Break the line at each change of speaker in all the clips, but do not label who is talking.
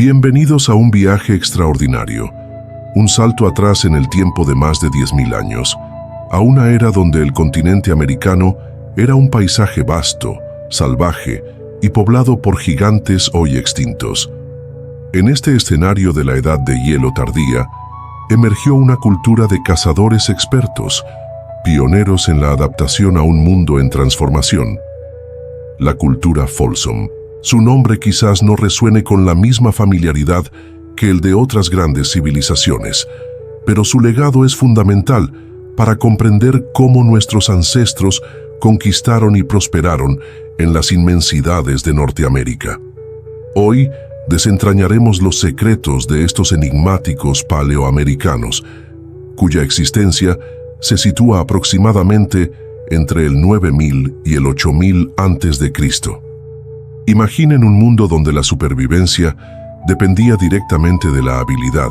Bienvenidos a un viaje extraordinario, un salto atrás en el tiempo de más de 10.000 años, a una era donde el continente americano era un paisaje vasto, salvaje y poblado por gigantes hoy extintos. En este escenario de la edad de hielo tardía, emergió una cultura de cazadores expertos, pioneros en la adaptación a un mundo en transformación. La cultura Folsom. Su nombre quizás no resuene con la misma familiaridad que el de otras grandes civilizaciones, pero su legado es fundamental para comprender cómo nuestros ancestros conquistaron y prosperaron en las inmensidades de Norteamérica. Hoy desentrañaremos los secretos de estos enigmáticos paleoamericanos, cuya existencia se sitúa aproximadamente entre el 9000 y el 8000 a.C. Imaginen un mundo donde la supervivencia dependía directamente de la habilidad,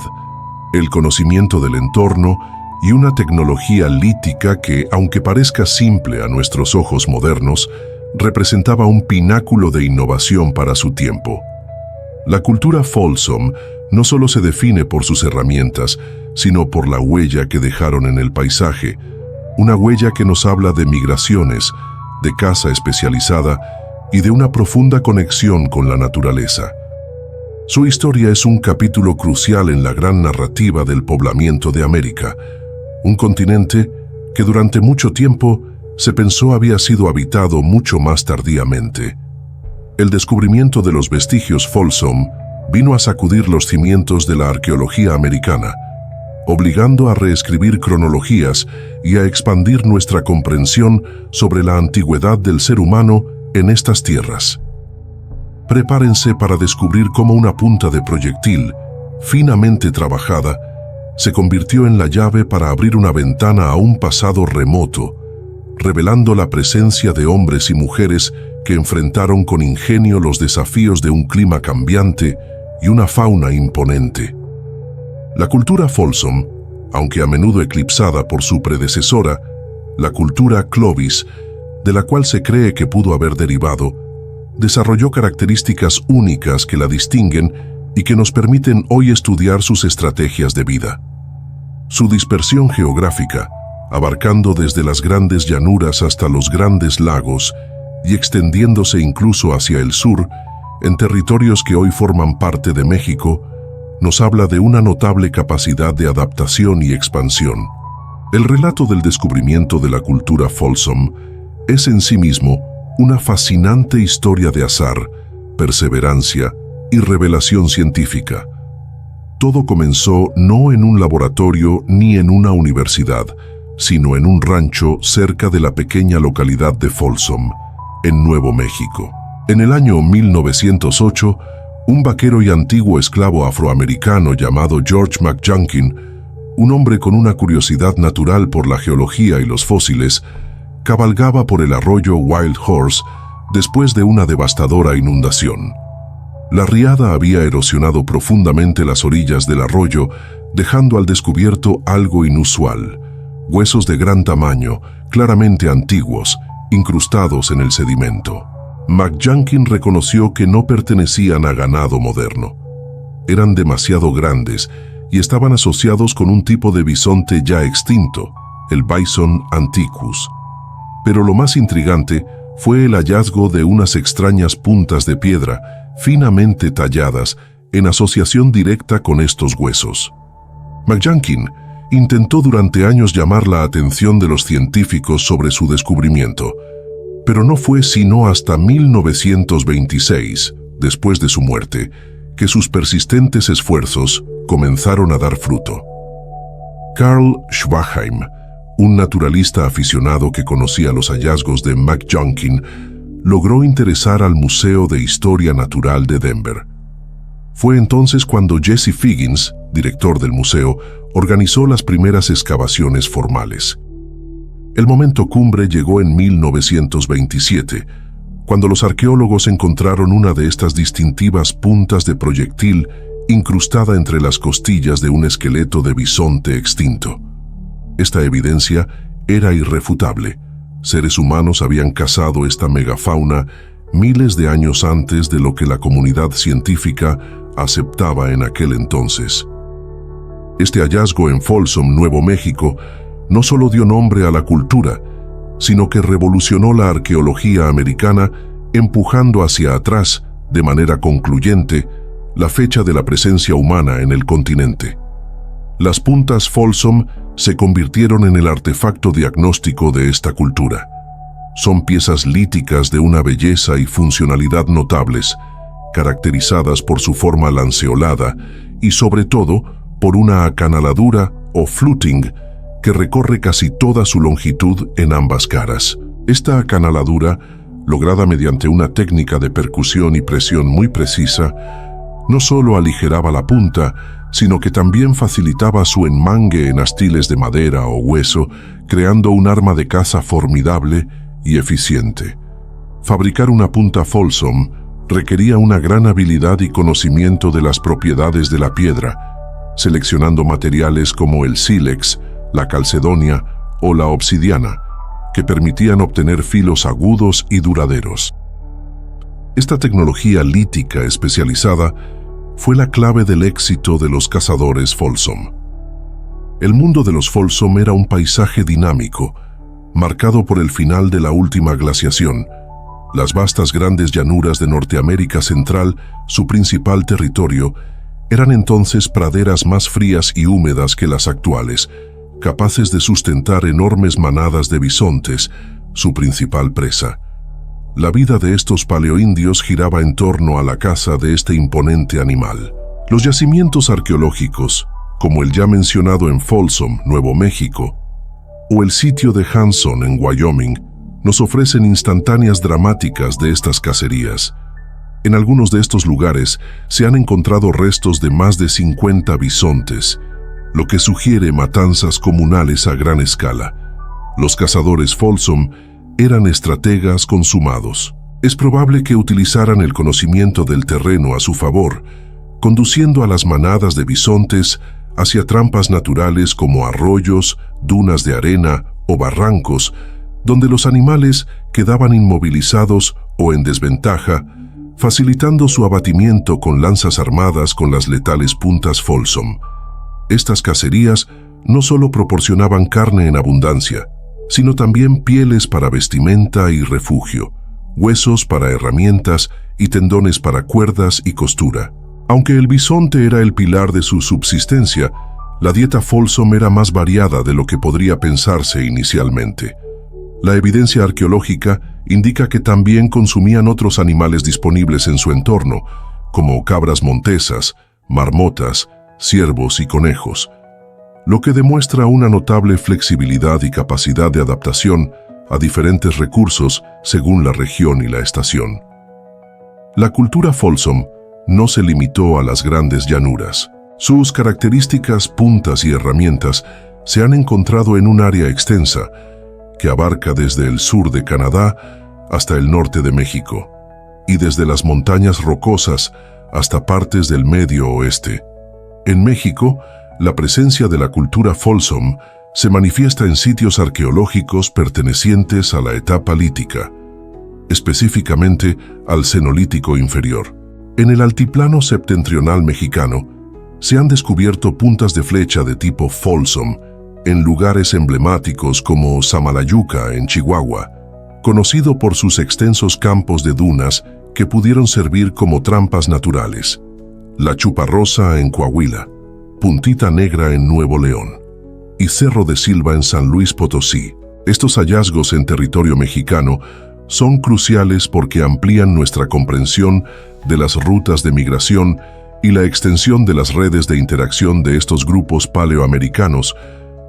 el conocimiento del entorno y una tecnología lítica que, aunque parezca simple a nuestros ojos modernos, representaba un pináculo de innovación para su tiempo. La cultura Folsom no solo se define por sus herramientas, sino por la huella que dejaron en el paisaje, una huella que nos habla de migraciones, de caza especializada y de una profunda conexión con la naturaleza. Su historia es un capítulo crucial en la gran narrativa del poblamiento de América, un continente que durante mucho tiempo se pensó había sido habitado mucho más tardíamente. El descubrimiento de los vestigios Folsom vino a sacudir los cimientos de la arqueología americana, obligando a reescribir cronologías y a expandir nuestra comprensión sobre la antigüedad del ser humano en estas tierras. Prepárense para descubrir cómo una punta de proyectil, finamente trabajada, se convirtió en la llave para abrir una ventana a un pasado remoto, revelando la presencia de hombres y mujeres que enfrentaron con ingenio los desafíos de un clima cambiante y una fauna imponente. La cultura Folsom, aunque a menudo eclipsada por su predecesora, la cultura Clovis, de la cual se cree que pudo haber derivado, desarrolló características únicas que la distinguen y que nos permiten hoy estudiar sus estrategias de vida. Su dispersión geográfica, abarcando desde las grandes llanuras hasta los grandes lagos y extendiéndose incluso hacia el sur, en territorios que hoy forman parte de México, nos habla de una notable capacidad de adaptación y expansión. El relato del descubrimiento de la cultura Folsom es en sí mismo una fascinante historia de azar, perseverancia y revelación científica. Todo comenzó no en un laboratorio ni en una universidad, sino en un rancho cerca de la pequeña localidad de Folsom, en Nuevo México. En el año 1908, un vaquero y antiguo esclavo afroamericano llamado George McJunkin, un hombre con una curiosidad natural por la geología y los fósiles, cabalgaba por el arroyo Wild Horse después de una devastadora inundación. La riada había erosionado profundamente las orillas del arroyo, dejando al descubierto algo inusual: huesos de gran tamaño, claramente antiguos, incrustados en el sedimento. McJunkin reconoció que no pertenecían a ganado moderno. Eran demasiado grandes y estaban asociados con un tipo de bisonte ya extinto, el Bison antiquus. Pero lo más intrigante fue el hallazgo de unas extrañas puntas de piedra finamente talladas en asociación directa con estos huesos. McJunkin intentó durante años llamar la atención de los científicos sobre su descubrimiento, pero no fue sino hasta 1926, después de su muerte, que sus persistentes esfuerzos comenzaron a dar fruto. Carl Schwaheim, un naturalista aficionado que conocía los hallazgos de McJunkin, logró interesar al Museo de Historia Natural de Denver. Fue entonces cuando Jesse Figgins, director del museo, organizó las primeras excavaciones formales. El momento cumbre llegó en 1927, cuando los arqueólogos encontraron una de estas distintivas puntas de proyectil incrustada entre las costillas de un esqueleto de bisonte extinto. Esta evidencia era irrefutable. Seres humanos habían cazado esta megafauna miles de años antes de lo que la comunidad científica aceptaba en aquel entonces. Este hallazgo en Folsom, Nuevo México, no solo dio nombre a la cultura, sino que revolucionó la arqueología americana, empujando hacia atrás, de manera concluyente, la fecha de la presencia humana en el continente. Las puntas Folsom se convirtieron en el artefacto diagnóstico de esta cultura. Son piezas líticas de una belleza y funcionalidad notables, caracterizadas por su forma lanceolada y, sobre todo, por una acanaladura o fluting que recorre casi toda su longitud en ambas caras. Esta acanaladura, lograda mediante una técnica de percusión y presión muy precisa, no solo aligeraba la punta, sino que también facilitaba su enmangue en astiles de madera o hueso, creando un arma de caza formidable y eficiente. Fabricar una punta Folsom requería una gran habilidad y conocimiento de las propiedades de la piedra, seleccionando materiales como el sílex, la calcedonia o la obsidiana, que permitían obtener filos agudos y duraderos. Esta tecnología lítica especializada fue la clave del éxito de los cazadores Folsom. El mundo de los Folsom era un paisaje dinámico, marcado por el final de la última glaciación. Las vastas grandes llanuras de Norteamérica Central, su principal territorio, eran entonces praderas más frías y húmedas que las actuales, capaces de sustentar enormes manadas de bisontes, su principal presa. La vida de estos paleoindios giraba en torno a la caza de este imponente animal. Los yacimientos arqueológicos, como el ya mencionado en Folsom, Nuevo México, o el sitio de Hanson en Wyoming, nos ofrecen instantáneas dramáticas de estas cacerías. En algunos de estos lugares se han encontrado restos de más de 50 bisontes, lo que sugiere matanzas comunales a gran escala. Los cazadores Folsom eran estrategas consumados. Es probable que utilizaran el conocimiento del terreno a su favor, conduciendo a las manadas de bisontes hacia trampas naturales como arroyos, dunas de arena o barrancos, donde los animales quedaban inmovilizados o en desventaja, facilitando su abatimiento con lanzas armadas con las letales puntas Folsom. Estas cacerías no solo proporcionaban carne en abundancia, sino también pieles para vestimenta y refugio, huesos para herramientas y tendones para cuerdas y costura. Aunque el bisonte era el pilar de su subsistencia, la dieta Folsom era más variada de lo que podría pensarse inicialmente. La evidencia arqueológica indica que también consumían otros animales disponibles en su entorno, como cabras montesas, marmotas, ciervos y conejos, lo que demuestra una notable flexibilidad y capacidad de adaptación a diferentes recursos según la región y la estación. La cultura Folsom no se limitó a las grandes llanuras. Sus características puntas y herramientas se han encontrado en un área extensa que abarca desde el sur de Canadá hasta el norte de México y desde las montañas rocosas hasta partes del medio oeste. En México, la presencia de la cultura Folsom se manifiesta en sitios arqueológicos pertenecientes a la etapa lítica, específicamente al Cenolítico inferior. En el altiplano septentrional mexicano, se han descubierto puntas de flecha de tipo Folsom en lugares emblemáticos como Samalayuca, en Chihuahua, conocido por sus extensos campos de dunas que pudieron servir como trampas naturales, La Chuparrosa en Coahuila, Puntita Negra en Nuevo León y Cerro de Silva en San Luis Potosí. Estos hallazgos en territorio mexicano son cruciales porque amplían nuestra comprensión de las rutas de migración y la extensión de las redes de interacción de estos grupos paleoamericanos,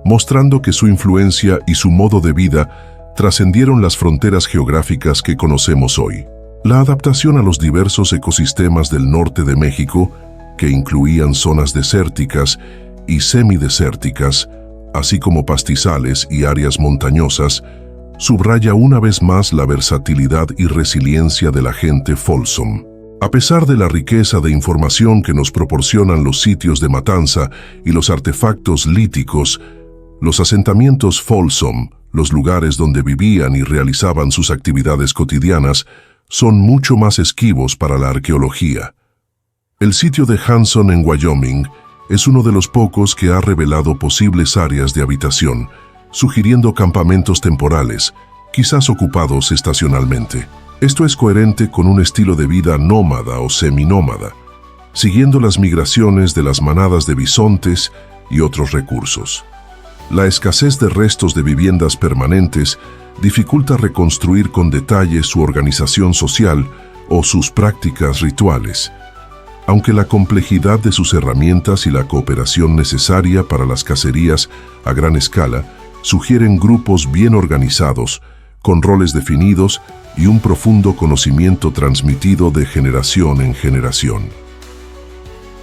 mostrando que su influencia y su modo de vida trascendieron las fronteras geográficas que conocemos hoy. La adaptación a los diversos ecosistemas del norte de México, que incluían zonas desérticas y semidesérticas, así como pastizales y áreas montañosas, subraya una vez más la versatilidad y resiliencia de la gente Folsom. A pesar de la riqueza de información que nos proporcionan los sitios de matanza y los artefactos líticos, los asentamientos Folsom, los lugares donde vivían y realizaban sus actividades cotidianas, son mucho más esquivos para la arqueología. El sitio de Hanson en Wyoming es uno de los pocos que ha revelado posibles áreas de habitación, sugiriendo campamentos temporales, quizás ocupados estacionalmente. Esto es coherente con un estilo de vida nómada o seminómada, siguiendo las migraciones de las manadas de bisontes y otros recursos. La escasez de restos de viviendas permanentes dificulta reconstruir con detalle su organización social o sus prácticas rituales, aunque la complejidad de sus herramientas y la cooperación necesaria para las cacerías a gran escala sugieren grupos bien organizados, con roles definidos y un profundo conocimiento transmitido de generación en generación.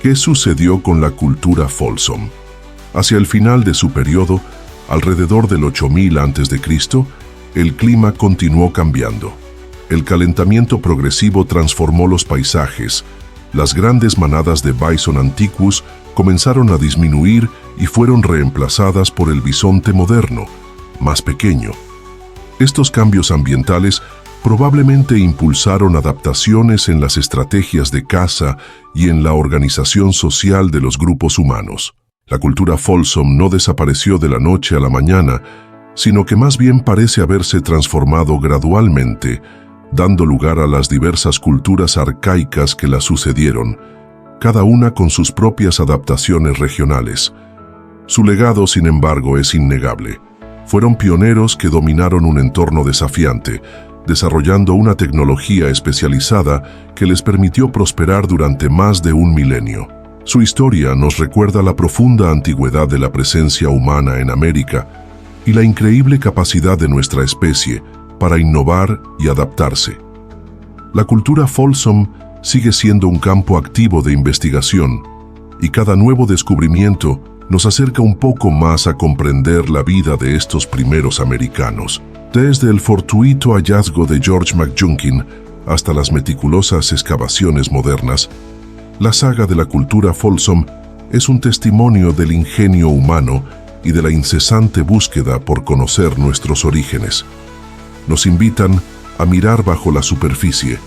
¿Qué sucedió con la cultura Folsom? Hacia el final de su periodo, alrededor del 8000 a.C., el clima continuó cambiando. El calentamiento progresivo transformó los paisajes. Las grandes manadas de Bison antiguos comenzaron a disminuir y fueron reemplazadas por el bisonte moderno, más pequeño. Estos cambios ambientales probablemente impulsaron adaptaciones en las estrategias de caza y en la organización social de los grupos humanos. La cultura Folsom no desapareció de la noche a la mañana, sino que más bien parece haberse transformado gradualmente, dando lugar a las diversas culturas arcaicas que la sucedieron, cada una con sus propias adaptaciones regionales. Su legado, sin embargo, es innegable. Fueron pioneros que dominaron un entorno desafiante, desarrollando una tecnología especializada que les permitió prosperar durante más de un milenio. Su historia nos recuerda la profunda antigüedad de la presencia humana en América y la increíble capacidad de nuestra especie para innovar y adaptarse. La cultura Folsom sigue siendo un campo activo de investigación y cada nuevo descubrimiento nos acerca un poco más a comprender la vida de estos primeros americanos. Desde el fortuito hallazgo de George McJunkin hasta las meticulosas excavaciones modernas, la saga de la cultura Folsom es un testimonio del ingenio humano y de la incesante búsqueda por conocer nuestros orígenes. Nos invitan a mirar bajo la superficie,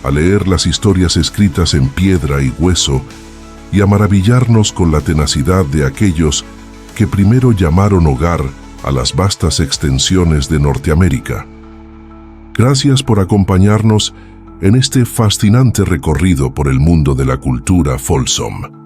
a leer las historias escritas en piedra y hueso y a maravillarnos con la tenacidad de aquellos que primero llamaron hogar a las vastas extensiones de Norteamérica. Gracias por acompañarnos en este fascinante recorrido por el mundo de la cultura Folsom.